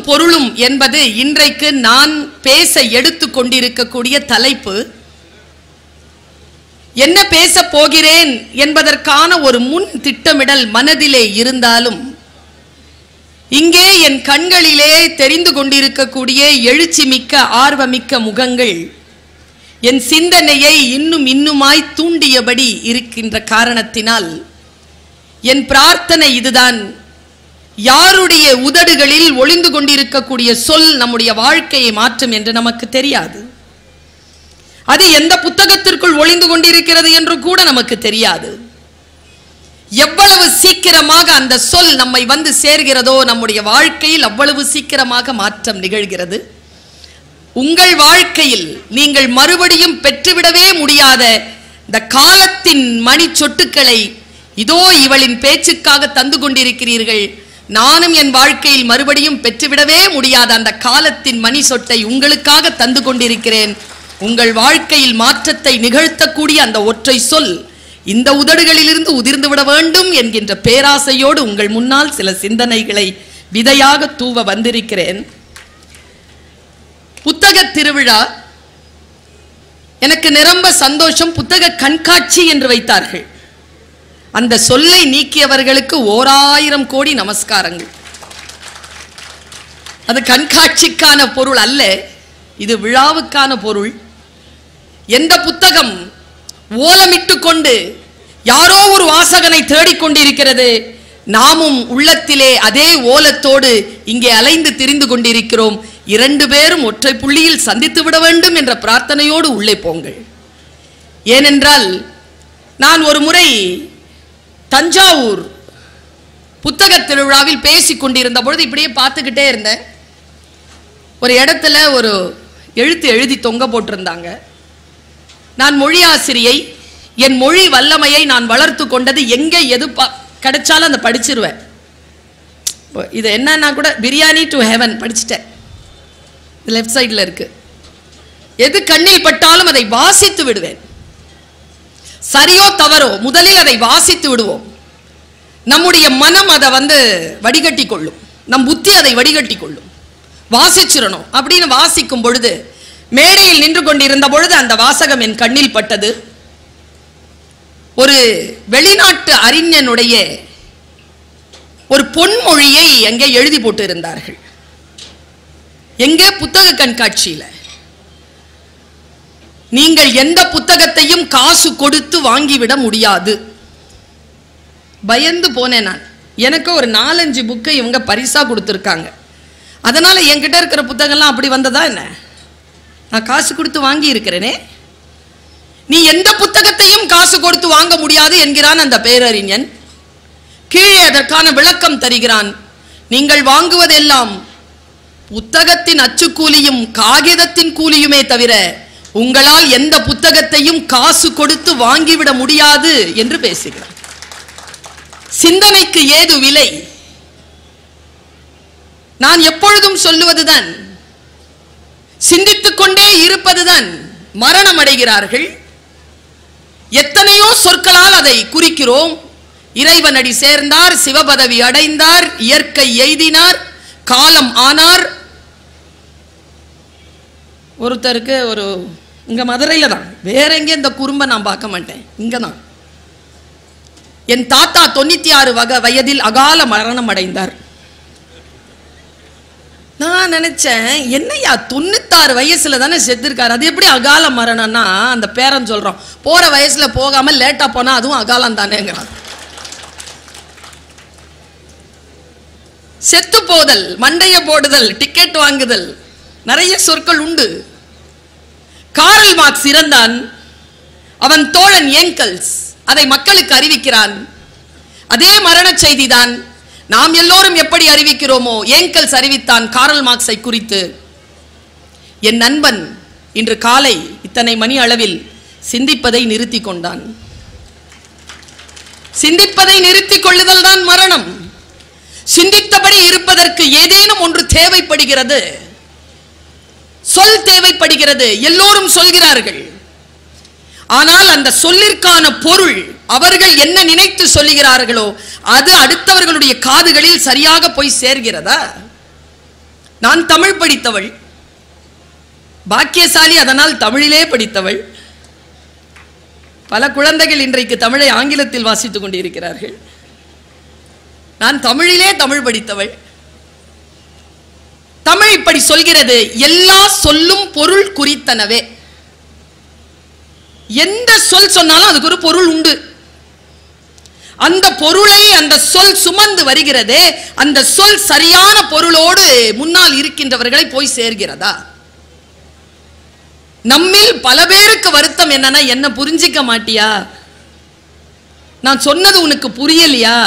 பொருளும் என்பது இன்றைக்கு நான் பேச எடுத்து கொண்டிருக்கக்கூடிய தலைப்பு. என்ன பேச போகிறேன் என்பதற்கான ஒரு முன் திட்டமிடல் மனதிலே இருந்தாலும் இங்கே என் கண்களிலே தெரிந்து கொண்டிருக்கக்கூடிய எழுச்சி மிக்க ஆர்வமிக்க முகங்கள் என் சிந்தனையை இன்னுமாய் தூண்டியபடி இருக்கின்ற காரணத்தினால் என் பிரார்த்தனை இதுதான். யாருடைய உதடுகளில் ஒளிந்து கொண்டிருக்கக்கூடிய சொல் நம்முடைய வாழ்க்கையை மாற்றும் என்று நமக்கு தெரியாது. அது எந்த புத்தகத்திற்குள் ஒளிந்து கொண்டிருக்கிறது என்று கூட நமக்கு தெரியாது. எவ்வளவு சீக்கிரமாக அந்த சொல் நம்மை வந்து சேர்கிறதோ நம்முடைய வாழ்க்கையில் அவ்வளவு சீக்கிரமாக மாற்றம் நிகழ்கிறது. உங்கள் வாழ்க்கையில் நீங்கள் மறுபடியும் பெற்றுவிடவே முடியாத இந்த காலத்தின் மணி சொட்டுக்களை இதோ இவளின் பேச்சுக்காக தந்து கொண்டிருக்கிறீர்கள். நானும் என் வாழ்க்கையில் மறுபடியும் பெற்றுவிடவே முடியாத அந்த காலத்தின் மணி சொட்டை உங்களுக்காக தந்து கொண்டிருக்கிறேன். உங்கள் வாழ்க்கையில் மாற்றத்தை நிகழ்த்தக்கூடிய அந்த ஒற்றை சொல் இந்த உதடுகளிலிருந்து உதிர்ந்து விட வேண்டும் என்கின்ற பேராசையோடு உங்கள் முன்னால் சில சிந்தனைகளை விதையாக தூவ வந்திருக்கிறேன். புத்தக திருவிழா எனக்கு நிரம்ப சந்தோஷம். புத்தக கண்காட்சி என்று வைத்தார்கள். அந்த சொல்லை நீக்கியவர்களுக்கு 1000 கோடி நமஸ்காரங்கள். அது கண்காட்சிக்கான பொருள் அல்ல, இது விழாவுக்கான பொருள். எந்த புத்தகம் ஓலமிட்டு கொண்டு யாரோ ஒரு வாசகனை தேடிக்கொண்டிருக்கிறது, நாமும் உள்ளத்திலே அதே ஓலத்தோடு இங்கே அலைந்து திரிந்து கொண்டிருக்கிறோம். 2 பேரும் ஒற்றை புள்ளியில் சந்தித்து விட வேண்டும் என்ற பிரார்த்தனையோடு உள்ளே போங்கள். ஏனென்றால் நான் ஒரு முறை தஞ்சாவூர் புத்தக திருவிழாவில் பேசிக் கொண்டிருந்த பொழுது இப்படியே பார்த்துக்கிட்டே இருந்தேன். ஒரு இடத்துல ஒரு எழுத்து எழுதி தொங்க போட்டிருந்தாங்க. நான் மொழி ஆசிரியை, என் மொழி வல்லமையை நான் வளர்த்து கொண்டது எங்கே எது கிடைச்சாலும் அதை படிச்சிருவேன். இது என்னன்னா கூட பிரியாணி டு ஹெவன் படிச்சுட்டேன். லெஃப்ட் சைடில் இருக்கு. எது கண்ணில் பட்டாலும் அதை வாசித்து விடுவேன். சரியோ தவறோ முதலில் அதை வாசித்து விடுவோம். நம்முடைய மனம் அதை வடிகட்டி கொள்ளும், நம் புத்தி அதை வடிகட்டி கொள்ளும். வாசிச்சிடணும் அப்படின்னு வாசிக்கும் பொழுது மேடையில் நின்று கொண்டிருந்த பொழுது அந்த வாசகம் என் கண்ணில் பட்டது. ஒரு வெளிநாட்டு அறிஞனுடைய ஒரு பொன்மொழியை அங்கே எழுதி போட்டு இருந்தார்கள். எங்கே? புத்தக கண்காட்சியில. நீங்கள் எந்த புத்தகத்தையும் காசு கொடுத்து வாங்கிவிட முடியாது. பயந்து போனேன் நான். எனக்கு ஒரு 4-5 புக்கை இவங்க பரிசா கொடுத்துருக்காங்க. அதனால என்கிட்ட இருக்கிற புத்தகம்லாம் அப்படி வந்ததா என்ன? நான் காசு கொடுத்து வாங்கி இருக்கிறேனே. நீ எந்த புத்தகத்தையும் காசு கொடுத்து வாங்க முடியாது என்கிறான் அந்த பேரறிஞன். கீழே அதற்கான விளக்கம் தருகிறான். நீங்கள் வாங்குவதெல்லாம் புத்தகத்தின் அச்சுக்கூலியும் காகிதத்தின் கூலியுமே தவிர உங்களால் எந்த புத்தகத்தையும் காசு கொடுத்து வாங்கிவிட முடியாது என்று பேசுகிறார். சிந்தனைக்கு ஏது விலை? நான் எப்பொழுதும் சொல்லுவதுதான், சிந்தித்துக் கொண்டே இருப்பதுதான். மரணம் அடைகிறார்கள். எத்தனையோ சொற்களால் அதை குறிக்கிறோம். இறைவனடி சேர்ந்தார், சிவபதவி அடைந்தார், இயற்கை எய்தினார், காலம் ஆனார். ஒருத்தருக்கு இங்க மதுரையில தான், வேற எங்கே இந்த குறும்பை நான் பார்க்க மாட்டேன், இங்க தான். என் தாத்தா 96 வயதில் அகால மரணம் அடைந்தார். நான் நினைச்சேன், என்னையா 96 வயசுல தானே செத்துருக்காரு, அது எப்படி அகால மரணம்னா? அந்த பேரன் சொல்றோம், போற வயசுல போகாம லேட்டா போனா அதுவும் அகாலம் தானேங்கிறான். செத்து போதல், மண்டைய போடுதல், டிக்கெட் வாங்குதல், நிறைய சொற்கள் உண்டு. காரல் மார்க்ஸ் இறந்தான். அவன் தோழன் ஏங்கல்ஸ் அதை மக்களுக்கு அறிவிக்கிறான். அதே மரண செய்திதான் நாம் எல்லோரும் எப்படி அறிவிக்கிறோமோ ஏங்கல்ஸ் அறிவித்தான் காரல் மார்க்ஸை குறித்து. என் நண்பன் இன்று காலை இத்தனை மணி அளவில் சிந்திப்பதை நிறுத்தி கொண்டான். சிந்திப்பதை நிறுத்திக் கொள்ளுதல் தான் மரணம். சிந்தித்தபடி இருப்பதற்கு ஏதேனும் ஒன்று தேவைப்படுகிறது. சொல் தேவைப்படுகிறது. எல்லோரும் சொல்கிறார்கள். ஆனால் அந்த சொல்லிற்கான பொருள் அவர்கள் என்ன நினைத்து சொல்லுகிறார்களோ அது அடுத்தவர்களுடைய காதுகளில் சரியாக போய் சேர்கிறதா? நான் தமிழ் படித்தவள், பாக்கியசாலி, அதனால் தமிழிலே படித்தவள். பல குழந்தைகள் இன்றைக்கு தமிழை ஆங்கிலத்தில் வாசித்துக் கொண்டிருக்கிறார்கள். நான் தமிழிலே தமிழ் படித்தவள். தமிழ் இப்படி சொல்கிறது, எல்லா சொல்லும் பொருள் குறித்தனவே. எந்த சொல் சொன்னாலும் அதுக்கு ஒரு பொருள் உண்டு. அந்த பொருளை அந்த சொல் சுமந்து வருகிறதே, அந்த சொல் சரியான பொருளோடு முன்னால் இருக்கின்றவர்களை போய் சேர்கிறதா? நம்மில் பல பேருக்கு வருத்தம் என்னன்னா, என்ன புரிஞ்சிக்க மாட்டியா, நான் சொன்னது உனக்கு புரியலையா?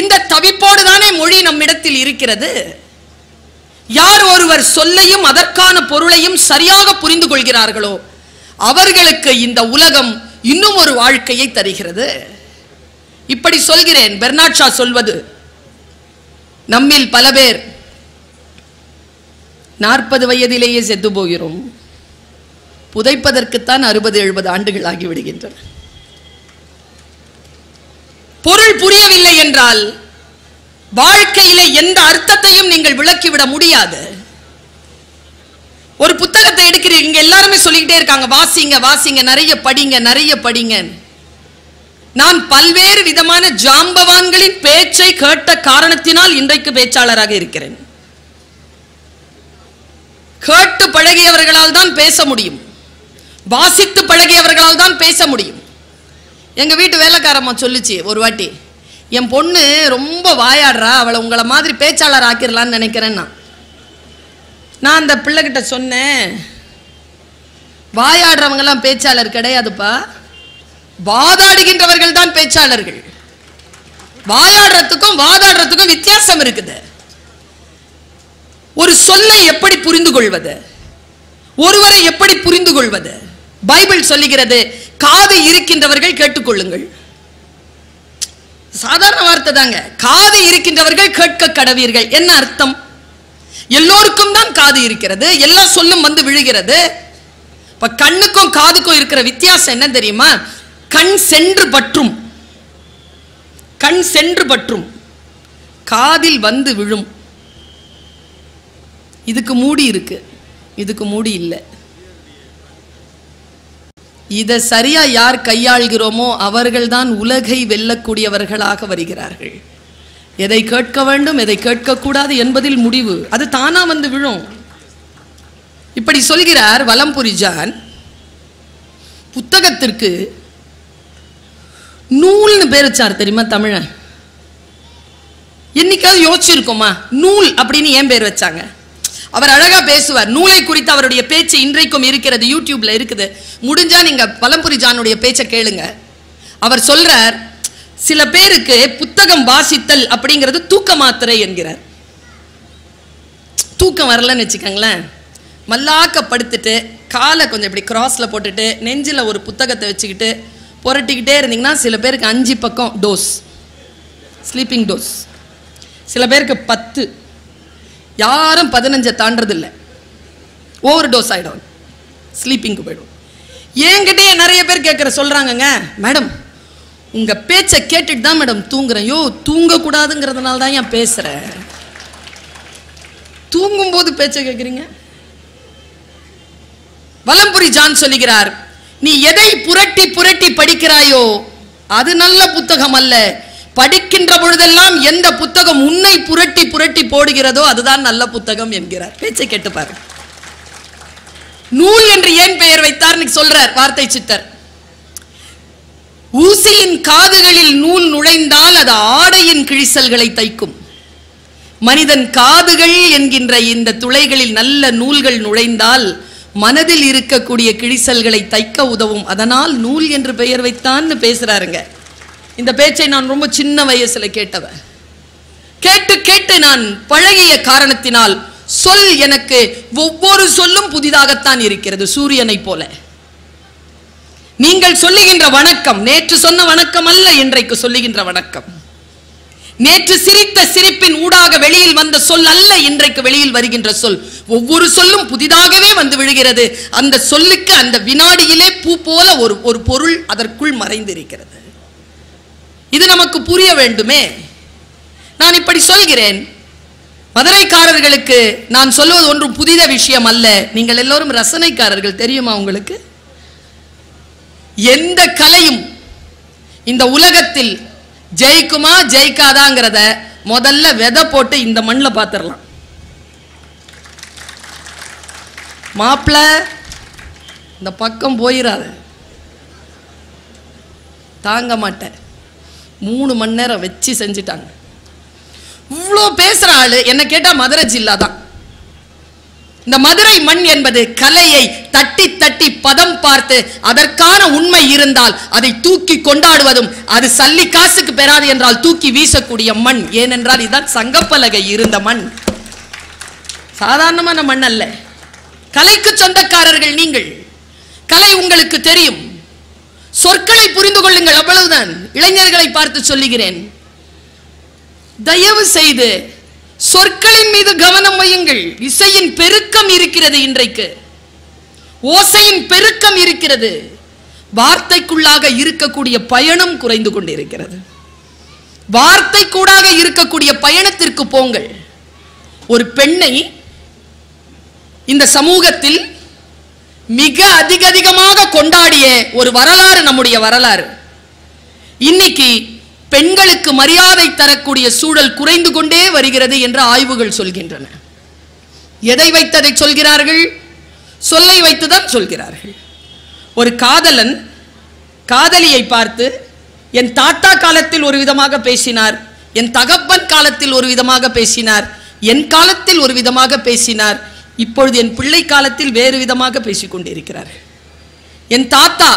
இந்த தவிப்போடு தானே மொழி நம்மிடத்தில் இருக்கிறது. யார் ஒருவர் சொல்லையும் அதற்கான பொருளையும் சரியாக புரிந்து கொள்கிறார்களோ அவர்களுக்கு இந்த உலகம் இன்னும் ஒரு வாழ்க்கையை தருகிறது. இப்படி சொல்கிறேன். பெர்னாட் ஷா சொல்வது, நம்மில் பல பேர் 40 வயதிலேயே செத்து போகிறோம், புதைப்பதற்குத்தான் 60-70 ஆண்டுகள் ஆகிவிடுகின்றன. பொருள் புரியவில்லை என்றால் வாழ்க்கையிலே எந்த அர்த்தத்தையும் நீங்கள் விளக்கிவிட முடியாது. ஒரு புத்தகத்தை எடுக்கிறீங்க, எல்லாருமே சொல்லிக்கிட்டே இருக்காங்க, வாசிங்க வாசிங்க, நிறைய படிங்க நிறைய படிங்க. நான் பல்வேறு விதமான ஜாம்பவான்களின் பேச்சை கேட்ட காரணத்தினால் இன்றைக்கு பேச்சாளராக இருக்கிறேன். கேட்டு பழகியவர்களால் தான் பேச முடியும், வாசித்து பழகியவர்களால் தான் பேச முடியும். எங்க வீட்டு வேலைக்காரம்மா சொல்லுச்சு ஒரு வாட்டி, என் பொண்ணு ரொம்ப வாயாடுறா, அவளை உங்களை மாதிரி பேச்சாளர் ஆக்கிடலான்னு நினைக்கிறேன்னா. நான் அந்த பிள்ளைகிட்ட சொன்னேன், வாயாடுறவங்கெல்லாம் பேச்சாளர் கிடையாதுப்பா, வாதாடுகின்றவர்கள் தான் பேச்சாளர்கள். வாயாடுறதுக்கும் வாதாடுறதுக்கும் வித்தியாசம் இருக்குது. ஒரு சொல்லை எப்படி புரிந்து கொள்வது, ஒருவரை எப்படி புரிந்து கொள்வது? பைபிள் சொல்லுகிறது, காது இருக்கின்றவர்கள் கேட்டுக்கொள்ளுங்கள். சாதாரண வார்த்தை தாங்க, காது இருக்கின்றவர்கள் கேட்க கடவீர்கள். என்ன அர்த்தம்? எல்லோருக்கும் தான் காது இருக்கிறது, எல்லா சொல்லும் வந்து விழுகிறது. இப்ப கண்ணுக்கும் காதுக்கும் இருக்கிற வித்தியாசம் என்ன தெரியுமா? கண் சென்று பற்றும், கண் சென்று பற்றும், காதில் வந்து விழும். இதுக்கு மூடி இருக்கு, இதுக்கு மூடி இல்லை. இதை சரியா யார் கையாள்கிறோமோ அவர்கள்தான் உலகை வெல்லக்கூடியவர்களாக வருகிறார்கள். எதை கேட்க வேண்டும் எதை கேட்கக்கூடாது என்பதில் முடிவு, அது தானா வந்து விழும். இப்படி சொல்கிறார் வலம்புரி ஜான். புத்தகத்திற்கு நூல்னு பேர் வச்சார் தெரியுமா தமிழன்? என்னைக்காவது யோசிச்சிருக்கோமா நூல் அப்படின்னு ஏன் பேர் வச்சாங்க? அவர் அழகா பேசுவார். நூலை குறித்து அவருடைய பேச்சு இன்றைக்கும் இருக்கிறது, யூடியூப்ல இருக்குது. முடிஞ்சா நீங்க வலம்புரி ஜானுடைய பேச்சை கேளுங்க. அவர் சொல்றார், சில பேருக்கு புத்தகம் வாசித்தல் அப்படிங்கிறது தூக்க மாத்திரை என்கிறார். தூக்கம் வரலன்னு வச்சுக்கோங்களேன், மல்லாக்க படுத்துட்டு காலை கொஞ்சம் இப்படி கிராஸ்ல போட்டுட்டு நெஞ்சில ஒரு புத்தகத்தை வச்சுக்கிட்டு புரட்டிக்கிட்டே இருந்தீங்கன்னா சில பேருக்கு 5 பக்கம் டோஸ், ஸ்லீப்பிங் டோஸ். சில பேருக்கு 10, யாரும் 15 தாண்டது இல்லை, ஓவர் டோஸ் ஆகிடும், ஸ்லீப்பிங்கு போயிடும். என்கிட்டயே நிறைய பேர் கேட்குற சொல்கிறாங்கங்க, மேடம் உங்கள் பேச்சை கேட்டுட்டு தான் மேடம் தூங்குறேன். யோ, தூங்கக்கூடாதுங்கிறதுனால தான் ஏன் பேசுகிறேன், தூங்கும்போது பேச்சை கேட்குறீங்க? வலம்புரி ஜான் சொல்லுகிறார், நீ எதை புரட்டி புரட்டி படிக்கிறாயோ அது நல்ல புத்தகம் அல்ல. படிக்கின்ற பொழுதெல்லாம் எந்த புத்தகம் உன்னை புரட்டி புரட்டி போடுகிறதோ அதுதான் நல்ல புத்தகம் என்கிறார். பேச்சை கேட்டுப்பாரு. நூல் என்று ஏன் பெயர் வைத்தார் சொல்றார் வார்த்தை சித்தர். ஊசியின் காதுகளில் நூல் நுழைந்தால் அது ஆடையின் கிழிசல்களை தைக்கும். மனிதன் காதுகள் என்கின்ற இந்த துளைகளில் நல்ல நூல்கள் நுழைந்தால் மனதில் இருக்கக்கூடிய கிழிசல்களை தைக்க உதவும். அதனால் நூல் என்று பெயர் வைத்தான்னு பேசுறாருங்க. இந்த பேச்சை நான் ரொம்ப சின்ன வயசுல கேட்டவ. கேட்டு கேட்டு நான் பழகிய காரணத்தினால் சொல் எனக்கு ஒவ்வொரு சொல்லும் புதிதாகத்தான் இருக்கிறது, சூரியனை போல. நீங்கள் சொல்லுகின்ற வணக்கம் நேற்று சொன்ன வணக்கம் அல்ல, இன்றைக்கு சொல்லுகின்ற வணக்கம். நேற்று சிரித்த சிரிப்பின் ஊடாக வெளியில் வந்த சொல் அல்ல, இன்றைக்கு வெளியில் வருகின்ற சொல். ஒவ்வொரு சொல்லும் புதிதாகவே வந்து விழுகிறது. அந்த சொல்லுக்கு அந்த வினாடியிலே பூ போல ஒரு பொருள் அதற்குள் மறைந்திருக்கிறது. இது நமக்கு புரிய வேண்டுமே. நான் இப்படி சொல்கிறேன், மதுரைக்காரர்களுக்கு நான் சொல்வது ஒன்றும் புதித விஷயம் அல்ல. நீங்கள் எல்லோரும் ரசனைக்காரர்கள், தெரியுமா உங்களுக்கு? எந்த கலையும் இந்த உலகத்தில் ஜெயிக்குமா ஜெயிக்காதாங்கிறத முதல்ல விதை போட்டு இந்த மண்ணில் பார்த்துடலாம். மாப்பிள்ள இந்த பக்கம் போயிடாது, தாங்க மாட்டேன். 3 மணி நேரம் வச்சு செஞ்சிட்டாங்க. இவ்வளோ பேசுற ஆளு என்ன கேட்டா மதுரை ஜில்லா தான். இந்த மதுரை மண் என்பது கலையை தட்டி தட்டி பதம் பார்த்து அதற்கான உண்மை இருந்தால் அதை தூக்கி கொண்டாடுவதும், அது சல்லி காசுக்கு பெறாது என்றால் தூக்கி வீசக்கூடிய மண். ஏனென்றால் இதுதான் சங்கப்பலகை இருந்த மண், சாதாரணமான மண் அல்ல. கலைக்கு சொந்தக்காரர்கள் நீங்கள், கலை உங்களுக்கு தெரியும். சொற்களை புரிந்து கொள்ளுங்கள், அவ்வளவுதான். இளைஞர்களை பார்த்து சொல்லுகிறேன், தயவு செய்து சொற்களின் மீது கவனம் வையுங்கள். இசையின் பெருக்கம் இருக்கிறது, இன்றைக்கு ஓசையின் பெருக்கம் இருக்கிறது. வார்த்தைக்குள்ளாக இருக்கக்கூடிய பயணம் குறைந்து கொண்டிருக்கிறது. வார்த்தைக்கூடாக இருக்கக்கூடிய பயணத்திற்கு போங்கள். ஒரு பெண்ணை இந்த சமூகத்தில் மிக அதிகமாக கொண்டாடிய ஒரு வரலாறு நம்முடைய வரலாறு. இன்னைக்கு பெண்களுக்கு மரியாதை தரக்கூடிய சூழல் குறைந்து கொண்டே வருகிறது என்று ஆய்வுகள் சொல்கின்றன. எதை வைத்ததை சொல்கிறார்கள்? சொல்லை வைத்துதான் சொல்கிறார்கள். ஒரு காதலன் காதலியை பார்த்து என் தாத்தா காலத்தில் ஒரு விதமாக பேசினார், என் தகப்பன் காலத்தில் ஒரு விதமாக பேசினார், என் காலத்தில் ஒரு விதமாக பேசினார், இப்பொழுது என் பிள்ளை காலத்தில் வேறு விதமாக பேசிக் கொண்டிருக்கிறார். என் தாத்தா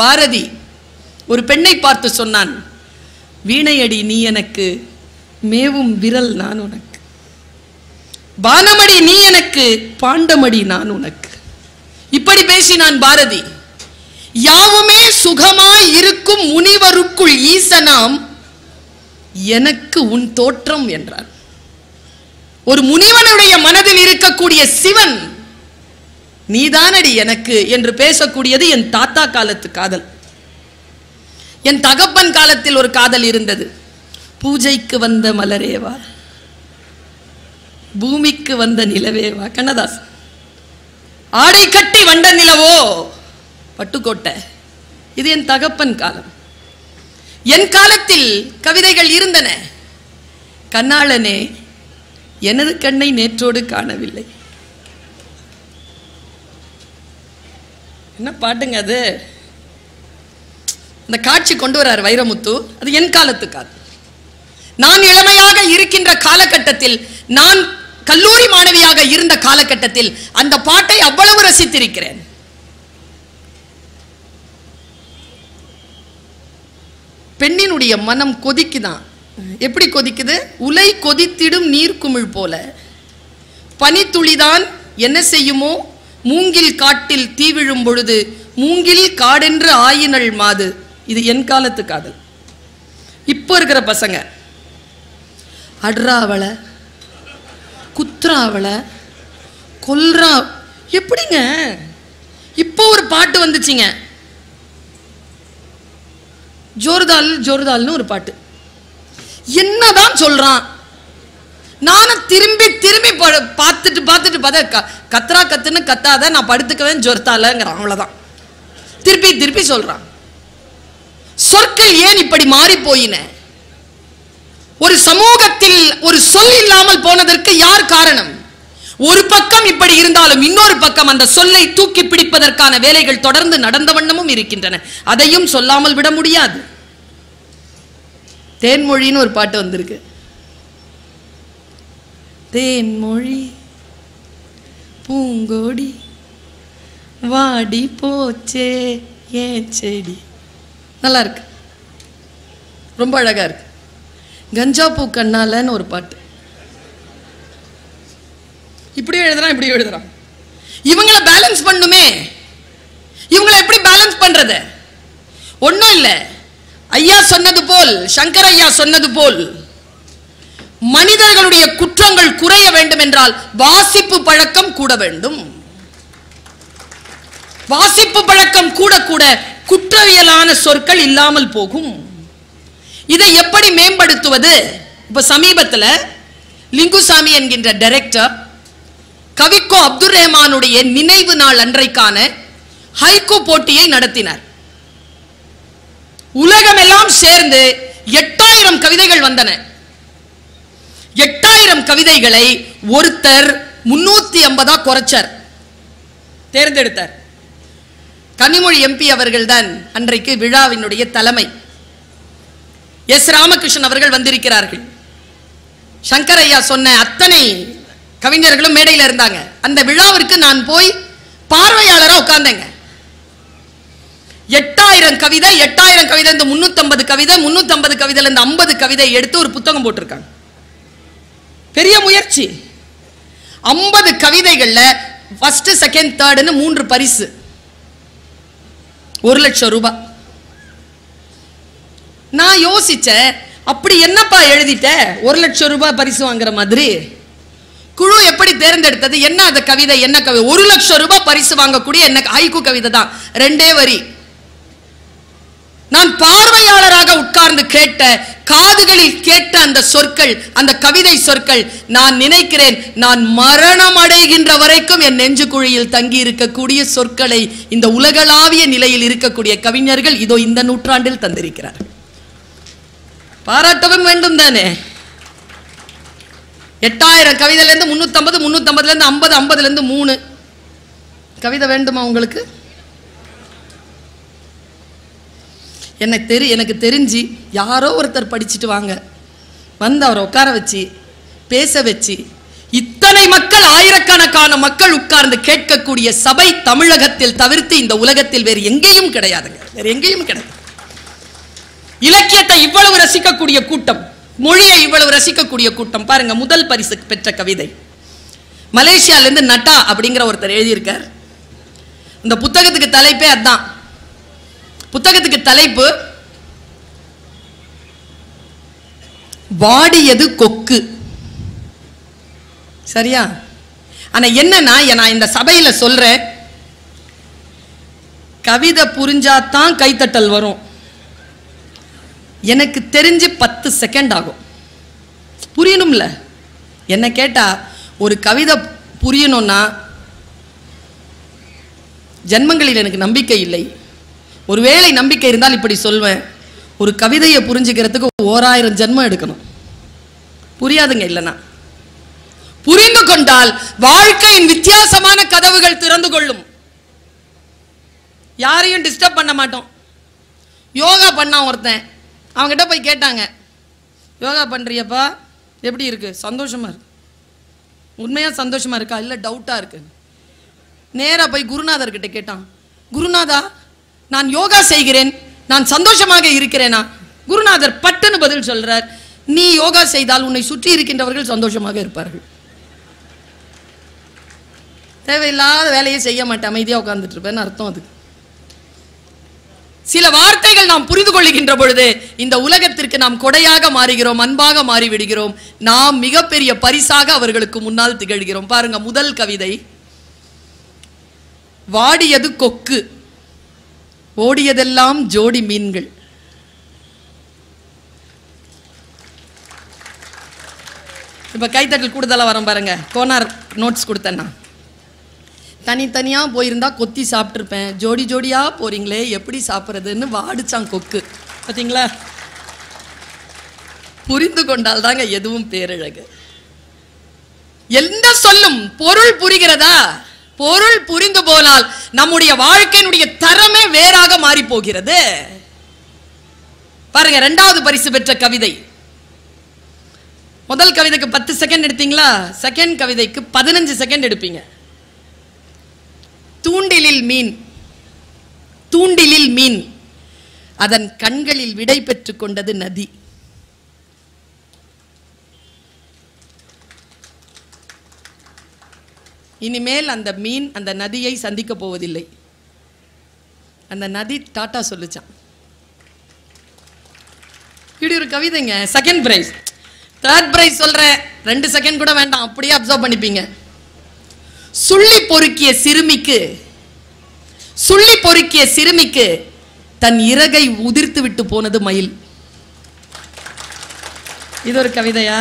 பாரதி ஒரு பெண்ணை பார்த்து சொன்னான், வீணையடி நீ எனக்கு, மேவும் விரல் நான் உனக்கு, பானமடி நீ எனக்கு, பாண்டமடி நான் உனக்கு. இப்படி பேசினான் பாரதி. யாவுமே சுகமாய் இருக்கும் முனிவருக்குள் ஈசனாம் எனக்கு உன் தோற்றம் என்றார். ஒரு முனிவனுடைய மனதில் இருக்கக்கூடிய சிவன் நீதானடி எனக்கு என்று பேசக்கூடியது என் தாத்தா காலத்து காதல். என் தகப்பன் காலத்தில் ஒரு காதல் இருந்தது. பூஜைக்கு வந்த மலரேவா, பூமிக்கு வந்த நிலவேவா, கண்ணதாசன். ஆடை கட்டி வண்ட நிலவோ, பட்டுக்கோட்டை. இது என் தகப்பன் காலம். என் காலத்தில் கவிதைகள் இருந்தன. கண்ணாளனே எனது கண்ணை நேற்றோடு காணவில்லை. என்ன பாட்டுங்க அது? அந்த காட்சி கொண்டு வரார் வைரமுத்து. அது என் காலத்து காலம். நான் இளமையாக இருக்கின்ற காலகட்டத்தில், நான் கல்லூரி மாணவியாக இருந்த காலகட்டத்தில் அந்த பாட்டை அவ்வளவு ரசித்திருக்கிறேன். பெண்ணினுடைய மனம் கொதிக்குதான். எப்படி கொதிக்குது? உலை கொதித்திடும் நீர்க்குமிழ் போல. பனித்துளிதான் என்ன செய்யுமோ, மூங்கில் காட்டில் தீ விழும் பொழுது மூங்கில் காடென்று ஆயினள் மாது. இது என் காலத்து காதல். இப்போ இருக்கிற பசங்க அட்ராவள, குத்ராவள, கொல்றா. எப்படிங்க? இப்போ ஒரு பாட்டு வந்துச்சுங்க, ஜோர்தால் ஜோர்தால்னு ஒரு பாட்டு. என்னதான் சொல்றான்? நானும் திரும்பி திரும்பி பார்த்துட்டு பார்த்து கத்ரா கத்துன்னு கத்தாத, நான் படுத்துக்கவேன் ஜொர்த்தாலங்கிறான். அவ்வளவுதான். திருப்பி திருப்பி சொல்றான். சொற்கள் ஏன் இப்படி மாறி போயின? ஒரு சமூகத்தில் ஒரு சொல் இல்லாமல் போனதற்கு யார் காரணம்? ஒரு பக்கம் இப்படி இருந்தாலும் இன்னொரு பக்கம் அந்த சொல்லை தூக்கி பிடிப்பதற்கான வேலைகள் தொடர்ந்து நடந்த வண்ணமும் இருக்கின்றன. அதையும் சொல்லாமல் விட முடியாது. தேன்மொழின்னு ஒரு பாட்டு வந்திருக்கு. தேன்மொழி பூங்கோடி வாடி போச்சே ஏன் செடி. நல்லா இருக்கு, ரொம்ப அழகா இருக்கு. கஞ்சா பூ கண்ணாலன்னு ஒரு பாட்டு. இப்படியும் எழுதுறான், இப்படியும் எழுதுறான். இவங்களை பேலன்ஸ் பண்ணுமே. இவங்களை எப்படி பேலன்ஸ் பண்றது? ஒன்றும் இல்லை. ஐயா சொன்னது போல், சங்கர் ஐயா சொன்னது போல், மனிதர்களுடைய குற்றங்கள் குறைய வேண்டும் என்றால் வாசிப்பு பழக்கம் கூட வேண்டும். வாசிப்பு பழக்கம் கூட கூட குற்றவியலான சொற்கள் இல்லாமல் போகும். இதை எப்படி மேம்படுத்துவது? இப்ப சமீபத்தில் லிங்குசாமி என்கின்ற டைரக்டர் கவிக்கோ அப்துல் ரஹ்மானுடைய நினைவு நாள் அன்றைக்கான ஹைக்கூ போட்டியை நடத்தினார். உலகமெல்லாம் சேர்ந்து 8000 கவிதைகள் வந்தன. 8000 கவிதைகளை ஒருத்தர் 350 குறைச்சார், தேர்ந்தெடுத்தார். கனிமொழி எம்பி அவர்கள் தான் அன்றைக்கு விழாவினுடைய தலைமை. எஸ் ராமகிருஷ்ணன் அவர்கள் வந்திருக்கிறார்கள். சங்கரையா சொன்ன அத்தனை கவிஞர்களும் மேடையில் இருந்தாங்க. அந்த விழாவிற்கு நான் போய் பார்வையாளரா உட்கார்ந்தேங்க. 8000 கவிதை 8000 கவிதை, இந்த 350 கவிதை, 350 கவிதையில இந்த 50 கவிதை எடுத்து ஒரு புத்தகம் போட்டிருக்காங்க. பெரிய முயற்சி. 50 கவிதைகள்ல ஃபர்ஸ்ட் செகண்ட் தேர்ட்னு 3 பரிசு, 1 லட்சம் ரூபாய். நான் யோசிச்சேன், அப்படி என்னப்பா எழுதிட்ட 1 லட்சம் ரூபாய் பரிசு வாங்குற மாதிரி? குழு எப்படி தேர்ந்தெடுத்தது? என்ன அந்த கவிதை, என்ன கவிதை? 1 லட்சம் ரூபாய் பரிசு வாங்கக்கூடிய என்ன ஹைக்கூ கவிதை தான், 2 வரி. நான் பார்வையாளராக உட்கார்ந்து கேட்ட, காதுகளில் கேட்ட அந்த சொற்கள், அந்த கவிதை சொற்கள், நான் நினைக்கிறேன் நான் மரணம் அடைகின்ற வரைக்கும் என் நெஞ்சு குழியில் தங்கி இருக்கக்கூடிய சொற்களை இந்த உலகளாவிய நிலையில் இருக்கக்கூடிய கவிஞர்கள் இதோ இந்த நூற்றாண்டில் தந்திருக்கிறார். பாராட்டவும் வேண்டும் தானே. 8000 கவிதையில இருந்து 350, 350ல இருந்து 50, 50ல இருந்து 3 கவிதை வேண்டுமா உங்களுக்கு? எனக்கு தெரிஞ்சு யாரோ ஒருத்தர் படிச்சுட்டு வாங்க வந்து அவரை உட்கார வச்சு பேச வச்சு இத்தனை மக்கள், ஆயிரக்கணக்கான மக்கள் உட்கார்ந்து கேட்கக்கூடிய சபை தமிழகத்தில் தவிர்த்து இந்த உலகத்தில் வேறு எங்கேயும் கிடையாதுங்க, வேற எங்கேயும் கிடையாது. இலக்கியத்தை இவ்வளவு ரசிக்கக்கூடிய கூட்டம், மொழியை இவ்வளவு ரசிக்கக்கூடிய கூட்டம் பாருங்க. முதல் பரிசு பெற்ற கவிதை மலேசியால இருந்து நட்டா அப்படிங்கிற ஒருத்தர் எழுதியிருக்கார். இந்த புத்தகத்துக்கு தலைப்பே அதான். புத்தகத்துக்கு தலைப்பு வாடியது கொக்கு. சரியா? ஆனா என்னன்னா, நான் இந்த சபையில சொல்றேன், கவிதை புரிஞ்சாதான் கைத்தட்டல் வரும். எனக்கு தெரிஞ்சு 10 செகண்ட் ஆகும். புரியணும்ல? என்ன கேட்டா ஒரு கவிதை புரியணும்னா ஜென்மங்களில் எனக்கு நம்பிக்கை இல்லை. ஒருவேளை நம்பிக்கை இருந்தால் இப்படி சொல்வேன், ஒரு கவிதையை புரிஞ்சுக்கிறதுக்கு 1000 ஜென்மம் எடுக்கணும். புரியாதுங்க. இல்லைன்னா புரிந்து கொண்டால் வாழ்க்கையின் வித்தியாசமான கதவுகள் திறந்து கொள்ளும். யாரையும் டிஸ்டர்ப் பண்ண மாட்டோம். யோகா பண்ணான் ஒருத்தன், அவங்ககிட்ட போய் கேட்டாங்க, யோகா பண்றியப்பா எப்படி இருக்கு? சந்தோஷமா இருக்கு. உண்மையா சந்தோஷமா இருக்கா? இல்லை டவுட்டா இருக்கு. நேரா போய் குருநாதர்கிட்ட கேட்டான், குருநாதா நான் யோகா செய்கிறேன், நான் சந்தோஷமாக இருக்கிறேனா? குருநாதர் பட்டுன்னு பதில் சொல்றார், நீ யோகா செய்தால் உன்னை சுற்றி இருக்கின்றவர்கள் சந்தோஷமாக இருப்பார்கள். தேவையில்லாத வேலையை செய்ய மாட்டேன், அமைதியா உட்கார்ந்துட்டு இருப்பேன்னு அர்த்தம். அது சில வார்த்தைகள் நாம் புரிந்து கொள்ளுகின்ற பொழுது இந்த உலகத்திற்கு நாம் கொடையாக மாறுகிறோம், அன்பாக மாறிவிடுகிறோம். நாம் மிகப்பெரிய பரிசாக அவர்களுக்கு முன்னால் திகழ்கிறோம். பாருங்க, முதல் கவிதை வாடியது கொக்கு, ஓடியதெல்லாம் ஜோடி மீன்கள். இப்ப கைத்தட்டல் கூடுதலா வரும் பாருங்க. கோனார் நோட்ஸ் கொடுத்தேன்னா, தனித்தனியா போயிருந்தா கொத்தி சாப்பிட்டுருப்பேன், ஜோடி ஜோடியா போறீங்களே எப்படி சாப்பிட்றதுன்னு வாடிச்சான் கொக்கு. பார்த்தீங்களா? புரிந்து கொண்டால் தாங்க எதுவும் பேரழகு. எந்த சொல்லும் பொருள் புரிகிறதா? பொருள் புரிந்து போனால் நம்முடைய வாழ்க்கையினுடைய தரமே வேறாக மாறி போகிறது. பாருங்க, 2வது பரிசு பெற்ற கவிதை. முதல் கவிதைக்கு 10 செகண்ட் எடுத்தீங்களா? செகண்ட் கவிதைக்கு 15 செகண்ட் எடுப்பீங்க. தூண்டிலில் மீன், தூண்டிலில் மீன், அதன் கண்களில் விடை பெற்றுக் கொண்டது நதி. இனிமேல் அந்த மீன் அந்த நதியை சந்திக்க போவதில்லை. அந்த நதி டாட்டா சொல்லுச்சான். இப்படி ஒரு கவிதைங்க. Second prize. தேர்ட் பிரைஸ் சொல்றேன், 2 செகண்ட் கூட வேண்டாம், அப்படியே அப்சர்வ் பண்ணிப்பீங்க. சுள்ளி பொறுக்கிய சிறுமிக்கு தன் இறகை உதிர்த்து விட்டு போனது மயில். இது ஒரு கவிதையா?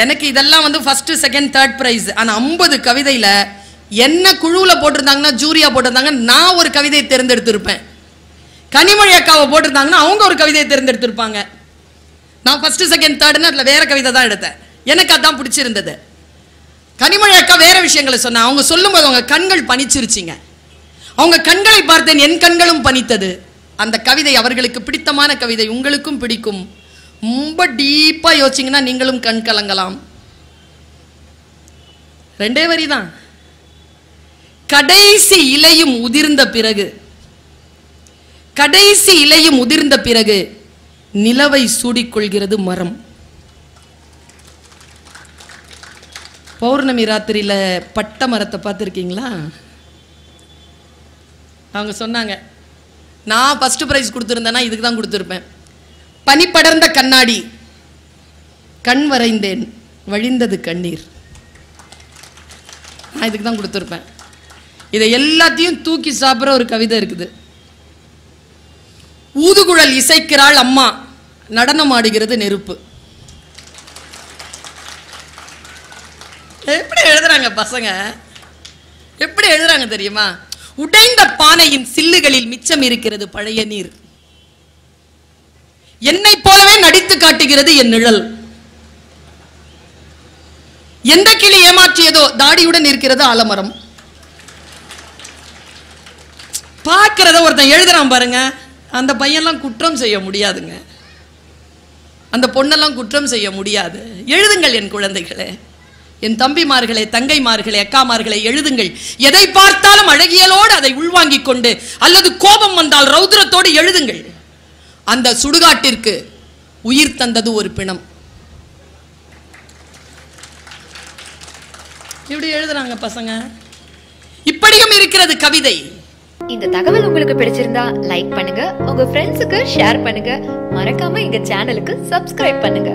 எனக்கு இதெல்லாம் வந்து ஃபர்ஸ்ட் செகண்ட் தேர்ட் பிரைஸ். ஆனா 50 கவிதையில என்ன குழுவுல போட்டிருந்தாங்கன்னா, ஜூரியா போட்டிருந்தாங்க, நான் ஒரு கவிதையை தேர்ந்தெடுத்திருப்பேன். கனிமொழி அக்காவை போட்டிருந்தாங்கன்னா அவங்க ஒரு கவிதையை தேர்ந்தெடுத்திருப்பாங்க. நான் ஃபர்ஸ்ட் செகண்ட் தேர்ட்னு அதில் வேற கவிதை தான் எடுத்தேன். எனக்கு அதான் பிடிச்சிருந்தது. கனிமொழி அக்கா வேற விஷயங்களை சொன்னா, அவங்க சொல்லும்போது அவங்க கண்கள் பனிச்சிருச்சிங்க. அவங்க கண்களை பார்த்தேன், என் கண்களும் பனித்தது. அந்த கவிதை அவர்களுக்கு பிடித்தமான கவிதை, உங்களுக்கும் பிடிக்கும். ரொம்ப டீப்பா யோசிச்சிங்கன்னா நீங்களும் கண் கலங்கலாம். 2 வரி தான். கடைசி இலையும் உதிர்ந்த பிறகு, கடைசி இலையும் உதிர்ந்த பிறகு நிலவை சூடிக்கொள்கிறது மரம். பௌர்ணமி ராத்திரியில பட்ட மரத்தை பார்த்துருக்கீங்களா? அவங்க சொன்னாங்க, நான் ஃபர்ஸ்ட் பிரைஸ் கொடுத்துருந்தேன்னா இதுக்கு தான் கொடுத்துருப்பேன். பனி படர்ந்த கண்ணாடி, கண் வரைந்தேன், வழிந்தது கண்ணீர். நான் இதுக்கு தான் கொடுத்துருப்பேன். இதை எல்லாத்தையும் தூக்கி சாப்பிட்ற ஒரு கவிதை இருக்குது. ஊதுகுழல் இசைக்கிறாள் அம்மா, நடனம் ஆடுகிறது நெருப்பு. எப்படி எழுதுறாங்க பசங்க, எப்படி எழுதுறாங்க தெரியுமா? உடைந்த பானையின் சில்லுகளில் மிச்சம் இருக்கிறது பழைய நீர். என்னை போலவே நடித்து காட்டுகிறது என் நிழல். எந்த கிளி ஏமாற்றியதோ தாடியுடன் இருக்கிறது ஆலமரம். பார்க்கிறத ஒருத்தன் எழுதுறான் பாருங்க, அந்த பையன்லாம் குற்றம் செய்ய முடியாதுங்க, அந்த பொண்ணெல்லாம் குற்றம் செய்ய முடியாது. எழுதுங்கள் என் குழந்தைகளே, என் தம்பிமார்களே, தங்கைமார்களே, அக்காமார்களே, எழுதுங்கள். எதை பார்த்தாலும் அழகியலோடு அதை உள்வாங்கிக் கொண்டு, அல்லது கோபம் வந்தால் ரௌத்ரத்தோடு எழுதுங்கள். அந்த சுடுகாட்டிற்கு உயிர் தந்தது ஒரு பிணம். இப்படி எழுதுறாங்க பசங்க. இப்படியும் இருக்கிறது கவிதை. இந்த தகவல் உங்களுக்கு பிடிச்சிருந்தா லைக் பண்ணுங்க, உங்க ஃப்ரெண்ட்ஸுக்கு ஷேர் பண்ணுங்க, மறக்காம எங்க சேனலுக்கு சப்ஸ்கிரைப் பண்ணுங்க.